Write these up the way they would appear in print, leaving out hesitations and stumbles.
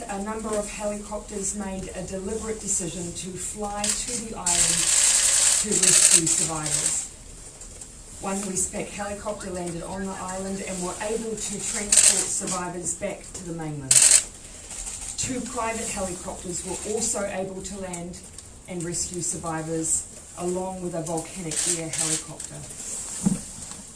a number of helicopters made a deliberate decision to fly to the island to rescue survivors. One respec helicopter landed on the island and were able to transport survivors back to the mainland. 2 private helicopters were also able to land and rescue survivors, along with a volcanic air helicopter.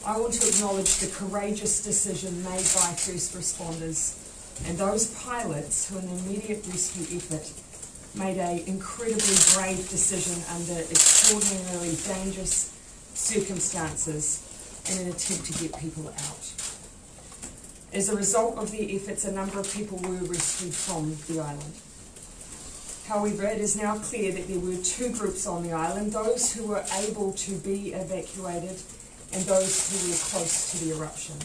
I want to acknowledge the courageous decision made by first responders and those pilots who in the immediate rescue effort made an incredibly brave decision under extraordinarily dangerous circumstances in an attempt to get people out. As a result of their efforts, a number of people were rescued from the island. However, it is now clear that there were 2 groups on the island, those who were able to be evacuated and those who were close to the eruption.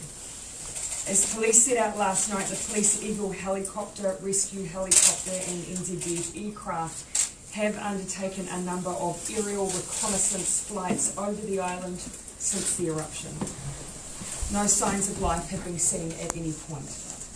As police set out last night, the Police Eagle helicopter, rescue helicopter and NZherald aircraft have undertaken a number of aerial reconnaissance flights over the island since the eruption. No signs of life have been seen at any point.